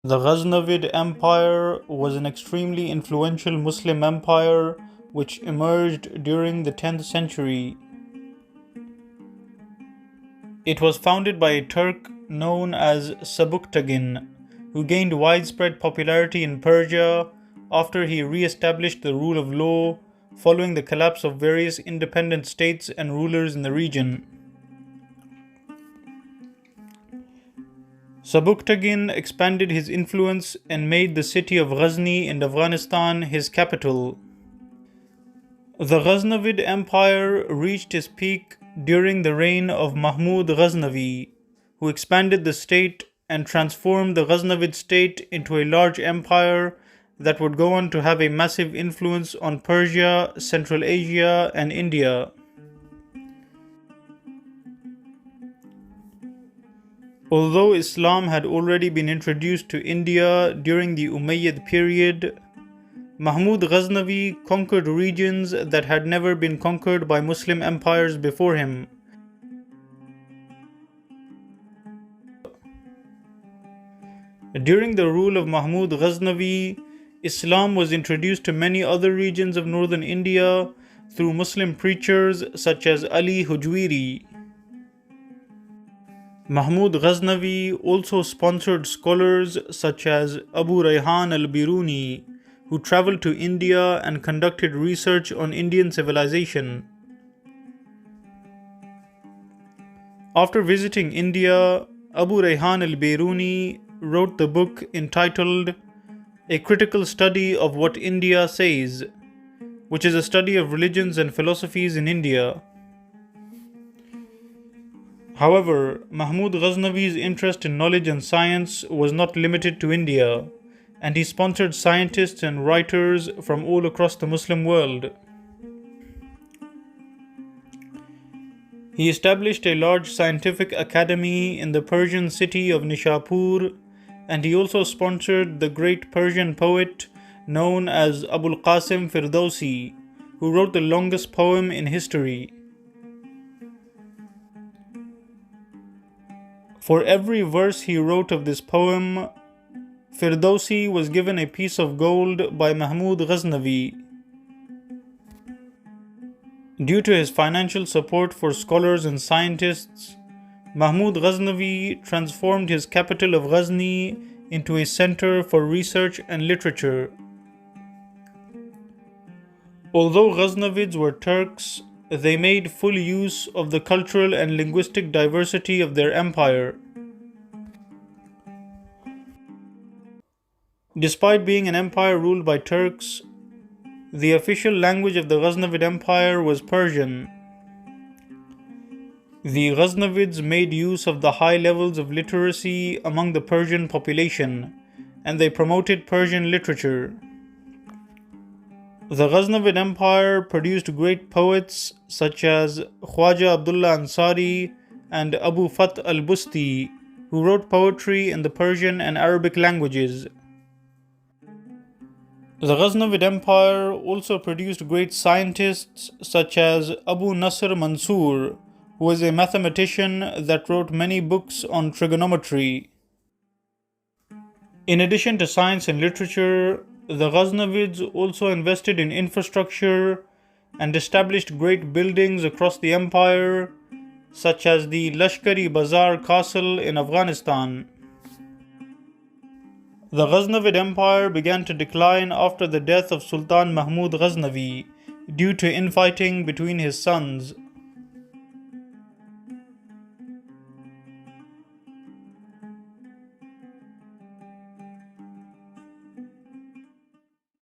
The Ghaznavid Empire was an extremely influential Muslim empire which emerged during the 10th century. It was founded by a Turk known as Sabuktagin, who gained widespread popularity in Persia after he re-established the rule of law following the collapse of various independent states and rulers in the region. Sabuktagin expanded his influence and made the city of Ghazni in Afghanistan his capital. The Ghaznavid Empire reached its peak during the reign of Mahmud Ghaznavi, who expanded the state and transformed the Ghaznavid state into a large empire that would go on to have a massive influence on Persia, Central Asia, and India. Although Islam had already been introduced to India during the Umayyad period, Mahmud Ghaznavi conquered regions that had never been conquered by Muslim empires before him. During the rule of Mahmud Ghaznavi, Islam was introduced to many other regions of northern India through Muslim preachers such as Ali Hujwiri. Mahmud Ghaznavi also sponsored scholars such as Abu Rayhan al-Biruni, who traveled to India and conducted research on Indian civilization. After visiting India, Abu Rayhan al-Biruni wrote the book entitled A Critical Study of What India Says, which is a study of religions and philosophies in India. However, Mahmud Ghaznavi's interest in knowledge and science was not limited to India, and he sponsored scientists and writers from all across the Muslim world. He established a large scientific academy in the Persian city of Nishapur, and he also sponsored the great Persian poet known as Abul Qasim Firdausi, who wrote the longest poem in history. For every verse he wrote of this poem, Firdausi was given a piece of gold by Mahmud Ghaznavi. Due to his financial support for scholars and scientists, Mahmud Ghaznavi transformed his capital of Ghazni into a center for research and literature. Although Ghaznavids were Turks, they made full use of the cultural and linguistic diversity of their empire. Despite being an empire ruled by Turks, the official language of the Ghaznavid Empire was Persian. The Ghaznavids made use of the high levels of literacy among the Persian population, and they promoted Persian literature. The Ghaznavid Empire produced great poets such as Khwaja Abdullah Ansari and Abu Fath al-Busti, who wrote poetry in the Persian and Arabic languages. The Ghaznavid Empire also produced great scientists such as Abu Nasr Mansur, who was a mathematician that wrote many books on trigonometry. In addition to science and literature, the Ghaznavids also invested in infrastructure and established great buildings across the empire, such as the Lashkari Bazar Castle in Afghanistan. The Ghaznavid Empire began to decline after the death of Sultan Mahmud Ghaznavi due to infighting between his sons.